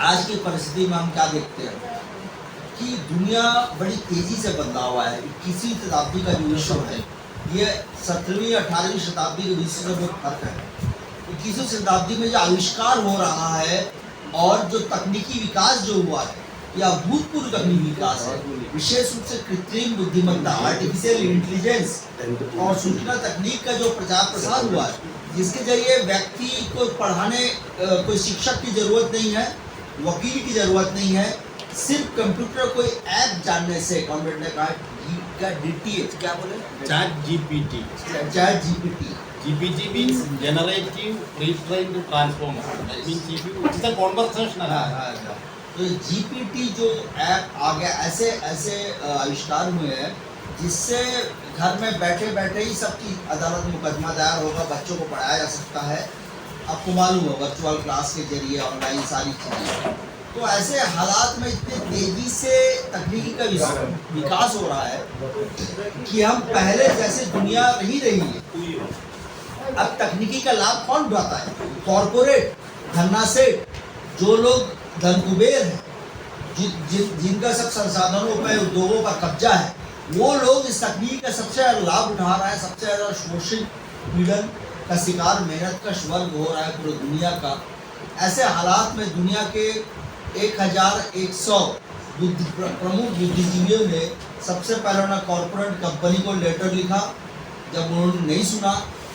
आज की परिस्थिति में हम क्या देखते हैं कि दुनिया बड़ी तेजी से बदला हुआ है। 21वीं शताब्दी का जो विश्व है ये 17वीं 18वीं शताब्दी के विश्व से बहुत फर्क है। 21वीं शताब्दी में जो आविष्कार हो रहा है और जो तकनीकी विकास जो हुआ है यह अभूतपूर्व तकनीकी विकास है। विशेष रूप से कृत्रिम बुद्धिमत्ता आर्टिफिशियल इंटेलिजेंस और सूचना तकनीक का जो प्रचार प्रसार हुआ है, जिसके जरिए व्यक्ति को पढ़ाने कोई शिक्षक की जरूरत नहीं है, वकील की जरूरत नहीं है, सिर्फ कंप्यूटर कोई ऐप जानने से कॉमरेड ने कहा DTH क्या बोले chat GPT GPT means generative pre-trained transformer. That means if you it's a conversational. तो GPT जो ऐप आ गया, ऐसे ऐसे आविष्कार हुए हैं जिससे घर में बैठे बैठे ही सबकी अदालत में मुकदमा दायर होगा, बच्चों को पढ़ाया जा सकता है। आपको मालूम है वर्चुअल क्लास के जरिए ऑनलाइन सारी चीज़ें। तो ऐसे हालात में इतने तेजी से तकनीकी का विकास हो रहा है कि हम पहले जैसे दुनिया नहीं रही है। अब तकनीकी का लाभ कौन उठाता है? कॉरपोरेट, धन्ना सेठ, जो लोग धन कुबेर हैं, जिनका सब संसाधनों पर उद्योगों पर कब्जा है, वो लोग इस तकनीक का सबसे ज़्यादा लाभ उठा रहा है। सबसे ज़्यादा शोषित पीड़न का शिकार मेहनत का स्वर्ग हो रहा है पूरी दुनिया का। ऐसे हालात में दुनिया के 1100 प्रमुख बुद्धिजीवियों ने सबसे पहले उन्होंने कॉरपोरेट कंपनी को लेटर लिखा। जब उन्होंने नहीं सुना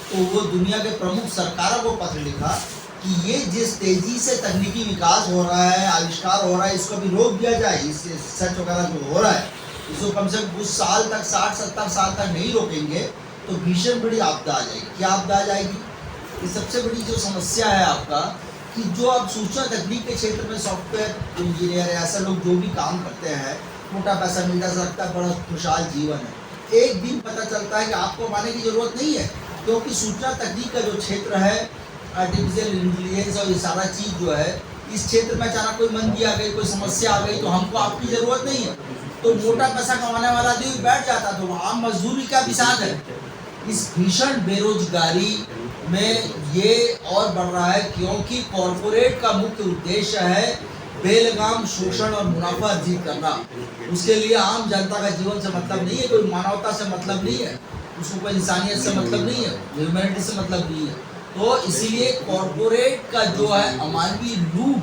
तो वो दुनिया के प्रमुख सरकारों को पत्र लिखा कि ये जिस तेजी से तकनीकी विकास हो रहा है, आविष्कार हो रहा है, इसको भी रोक दिया जाए। इससे रिसर्च वगैरह जो हो रहा है इसको कम से कम कुछ साल तक 60-70 साल तक नहीं रोकेंगे तो भीषण बड़ी आपदा आ जाएगी। क्या आपदा आ जाएगी? ये सबसे बड़ी जो समस्या है आपका कि जो अब सूचना तकनीक के क्षेत्र में सॉफ्टवेयर इंजीनियर है, ऐसे लोग जो भी काम करते हैं, मोटा पैसा मिलता सकता है, बड़ा खुशहाल जीवन है। एक दिन पता चलता है कि आपको मानने की ज़रूरत नहीं है, क्योंकि सूचना तकनीक का जो क्षेत्र है, आर्टिफिशियल इंटेलिजेंस और ये सारा चीज़ जो है, इस क्षेत्र में अचानक कोई मंदी आ गई, कोई समस्या आ गई तो हमको आपकी ज़रूरत नहीं है। तो मोटा पैसा कमाने वाला आदमी बैठ जाता, तो आम मजदूरी का भी साथ है। इस भीषण बेरोजगारी में ये और बढ़ रहा है क्योंकि कॉरपोरेट का मुख्य उद्देश्य है बेलगाम शोषण और मुनाफा अर्जित करना। उसके लिए आम जनता का जीवन से मतलब नहीं है, कोई मानवता से मतलब नहीं है, उसको कोई इंसानियत से मतलब नहीं है, ह्यूमैनिटी से मतलब नहीं है। तो इसीलिए कॉरपोरेट का जो है अमानवीय लूट,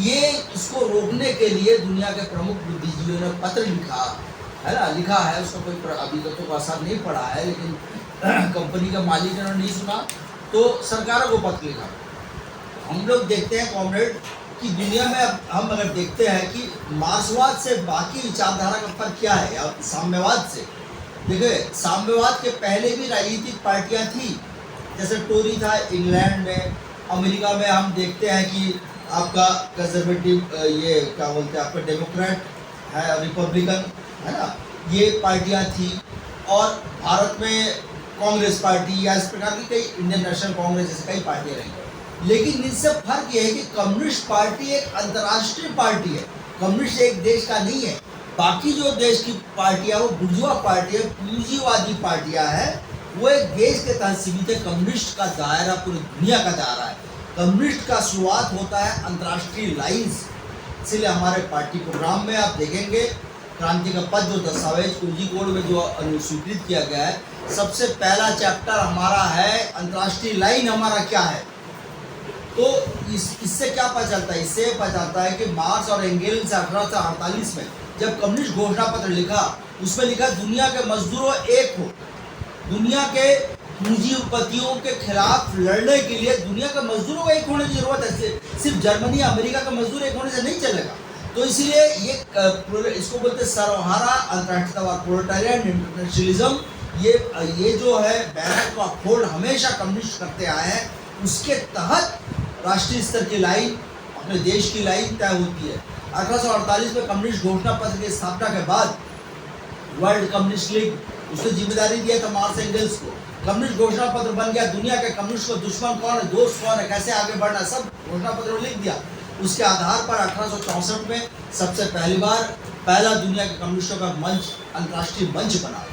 ये इसको रोकने के लिए दुनिया के प्रमुख बुद्धिजीवियों ने पत्र लिखा है ना, लिखा है। उसका कोई अभी तक तो असर नहीं पड़ा है, लेकिन कंपनी का मालिक ने नहीं सुना तो सरकारों को पत्र लिखा। हम लोग देखते हैं कॉमरेड कि दुनिया में अब हम अगर देखते हैं कि मार्क्सवाद से बाकी विचारधारा का फर्क क्या है, या साम्यवाद से। देखिए, साम्यवाद के पहले भी राजनीतिक पार्टियां थी, जैसे टोरी था इंग्लैंड में। अमेरिका में हम देखते हैं कि आपका कंजर्वेटिव, ये क्या बोलते हैं, आपका डेमोक्रेट है, रिपब्लिकन है ना, ये पार्टियां थी। और भारत में कांग्रेस पार्टी या इस प्रकार की कई, इंडियन नेशनल कांग्रेस जैसे कई पार्टियां रही। लेकिन इनसे फर्क ये है कि कम्युनिस्ट पार्टी एक अंतर्राष्ट्रीय पार्टी है। कम्युनिस्ट एक देश का नहीं है। बाकी जो देश की पार्टियां वो बुर्जुआ पार्टी है, पूंजीवादी पार्टियां हैं, वो एक देश के तहत सीमित है। कम्युनिस्ट का दायरा पूरी दुनिया का दायरा है। कम्युनिस्ट का शुरुआत होता है अंतर्राष्ट्रीय लाइन्स। इसलिए हमारे पार्टी प्रोग्राम में आप देखेंगे क्रांति का पद जो दस्तावेज कोड में जो स्वीकृत किया गया है, सबसे पहला चैप्टर हमारा है अंतर्राष्ट्रीय लाइन हमारा क्या है। तो इससे क्या पता चलता है? इससे पता चलता है कि मार्क्स और एंगेल्स 1848 में जब कम्युनिस्ट घोषणा पत्र लिखा, उसमें लिखा दुनिया के मजदूरों एक हो। दुनिया के पूंजीपतियों के खिलाफ लड़ने के लिए दुनिया के मजदूरों को एक होने की जरूरत है। सिर्फ जर्मनी अमेरिका का मजदूर एक होने से नहीं चलेगा। तो इसीलिए ये इसको बोलते सर्वहारा अंतर्राष्ट्रीयवाद, प्रोलेटारियन इंटरनेशनलिज्म। ये जो है बैरक का फोल्ड हमेशा कम्युनिस्ट करते आए हैं। उसके तहत राष्ट्रीय स्तर की लाइन, अपने देश की लाइन तय होती है। 1848 में कम्युनिस्ट घोषणा पत्र की स्थापना के बाद वर्ल्ड कम्युनिस्ट लीग, उसने जिम्मेदारी दिया था मार्क्स एंगल्स को। कम्युनिस्ट घोषणा पत्र बन गया। दुनिया के कम्युनिस्ट को दुश्मन कौन है, दोस्त कौन है, कैसे आगे बढ़ना, सब घोषणा पत्र में लिख दिया। उसके आधार पर 1864 में सबसे पहली बार पहला दुनिया के कम्युनिस्टों का मंच, अंतर्राष्ट्रीय मंच बना।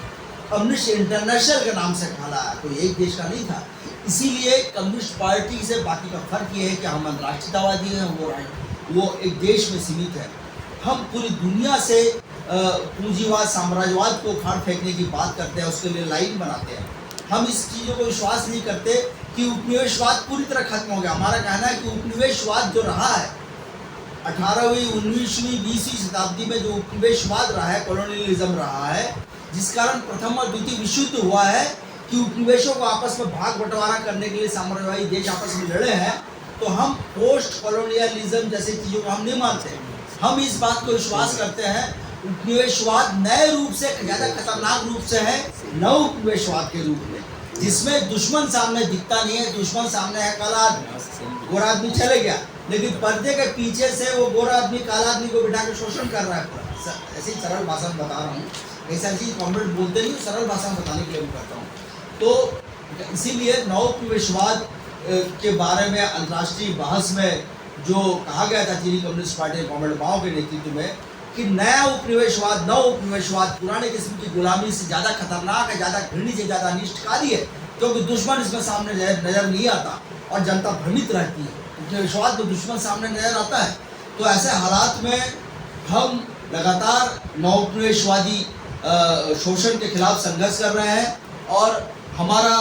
कम्युनिस्ट इंटरनेशनल के नाम से कहलाया, कोई एक देश का नहीं था। इसीलिए कम्युनिस्ट पार्टी से बाकी का फर्क ये है कि हम अंतर्राष्ट्रीयतावादी हैं, वो एक देश में सीमित है। हम पूरी दुनिया से पूंजीवाद साम्राज्यवाद को उखाड़ फेंकने की बात करते हैं, उसके लिए लाइन बनाते हैं। हम इस चीज़ों को विश्वास नहीं करते कि उपनिवेशवाद पूरी तरह खत्म हो गया। हमारा कहना है कि उपनिवेशवाद जो रहा है 18वीं 19वीं 20वीं शताब्दी में, जो उपनिवेशवाद रहा है, कॉलोनियलिज्म रहा है, जिस कारण प्रथम और द्वितीय विश्व युद्ध हुआ है कि उपनिवेशों को आपस में भाग बंटवारा करने के लिए साम्राज्यवादी देश आपस में लड़े हैं, तो हम पोस्ट कॉलोनियलिज्म जैसी चीज़ों को हम नहीं मानते। हम इस बात को विश्वास करते हैं उपनिवेशवाद नए रूप से, ज़्यादा खतरनाक रूप से है नव उपनिवेशवाद के रूप में, जिसमें दुश्मन सामने दिखता नहीं है। दुश्मन सामने है काला आदमी, गोरा आदमी चले गया, लेकिन पर्दे के पीछे से वो गोरा आदमी काला आदमी को बिठा के शोषण कर रहा है। ऐसी सरल भाषा में बता रहा हूँ, ऐसी कॉम्रेड बोलते नहीं, सरल भाषा में बताने के लिए मैं कहता हूँ। तो इसीलिए नव उपनिवेशवाद के बारे में अंतर्राष्ट्रीय बहस में जो कहा गया था चीनी कम्युनिस्ट पार्टी कॉम्रेड माओ के नेतृत्व में कि नया उपनिवेशवाद, नव उपनिवेशवाद पुराने किस्म की गुलामी से ज़्यादा खतरनाक है, ज़्यादा घृणित है, ज़्यादा अनिष्टकारी है, क्योंकि दुश्मन इसमें सामने नजर नहीं आता और जनता भ्रमित रहती है। उपनिवेशवाद तो दुश्मन सामने नजर आता है। तो ऐसे हालात में हम लगातार नव उपनिवेशवादी शोषण के खिलाफ संघर्ष कर रहे हैं और हमारा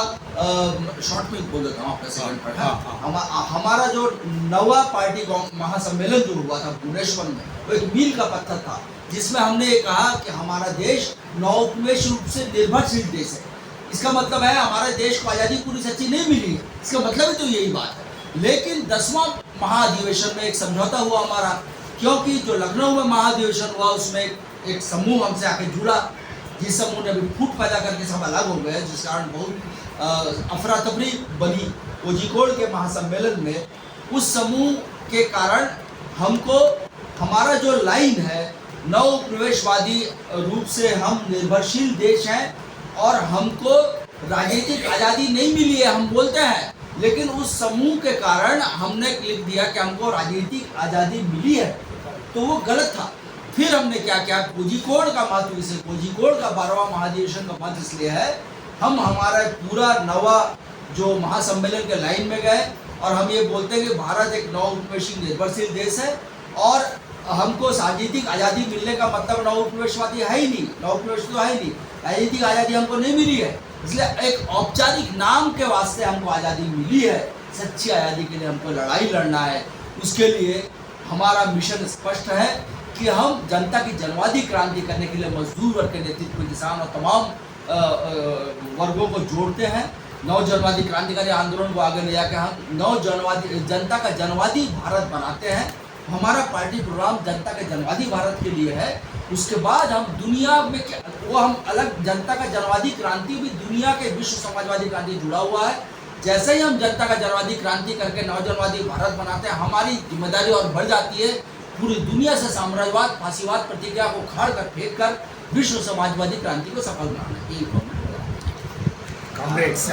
शॉर्ट में बोल देता हूँ आपका सेकंड पार्ट। हमारा जो नवा पार्टी महासम्मेलन जो हुआ था भुवनेश्वर में, वो एक मील का पत्थर था, जिसमें हमने ये कहा कि हमारा देश नवोपनिवेश रूप से निर्भरशील देश है। इसका मतलब है हमारे देश को आज़ादी पूरी सच्ची नहीं मिली है, इसका मतलब ही तो यही बात है। लेकिन 10वां महाधिवेशन में एक समझौता हुआ हमारा, क्योंकि जो लखनऊ में महाधिवेशन हुआ उसमें एक समूह हमसे आके जुड़ा, जिस समूह ने भी फूट पैदा करके सब अलग हो गए, जिस कारण बहुत अफरा तफरी बनी कोझिकोड के महासम्मेलन में। उस समूह के कारण हमको हमारा जो लाइन है नव उपनिवेशवादी रूप से हम निर्भरशील देश हैं और हमको राजनीतिक आज़ादी नहीं मिली है, हम बोलते हैं, लेकिन उस समूह के कारण हमने लिख दिया कि हमको राजनीतिक आज़ादी मिली है, तो वो गलत था। फिर हमने क्या किया, कोझिकोड का महत्व इसे, कोझिकोड का 12वां महाधिवेशन का महत्व इसलिए है, हम हमारा पूरा नवा जो महासम्मेलन के लाइन में गए और हम ये बोलते हैं कि भारत एक नव उपनिवेशी निर्भरशील देश है और हमको राजनीतिक आज़ादी मिलने का मतलब नव उपनिवेशवादी है ही नहीं, नव उपनिवेश तो है ही नहीं, राजनीतिक आज़ादी हमको नहीं मिली है। इसलिए एक औपचारिक नाम के वास्ते हमको आज़ादी मिली है, सच्ची आज़ादी के लिए हमको लड़ाई लड़ना है। उसके लिए हमारा मिशन स्पष्ट है कि हम जनता की जनवादी क्रांति करने के लिए मजदूर वर्ग के नेतृत्व में किसान और तमाम वर्गों को जोड़ते हैं। नव जनवादी क्रांतिकारी आंदोलन को आगे ले जाकर हम जनता का जनवादी भारत बनाते हैं। हमारा पार्टी प्रोग्राम जनता के जनवादी भारत के लिए है। उसके बाद हम दुनिया में वो हम अलग जनता का जनवादी क्रांति भी दुनिया के विश्व समाजवादी क्रांति जुड़ा हुआ है। जैसे ही हम जनता का जनवादी क्रांति करके नवजनवादी भारत बनाते हैं, हमारी जिम्मेदारी और बढ़ जाती है पूरी दुनिया से साम्राज्यवाद फासीवाद प्रतिज्ञा को खाड़ कर फेंक कर विश्व समाजवादी क्रांति को सफल बनाना। यही कॉमरेड्स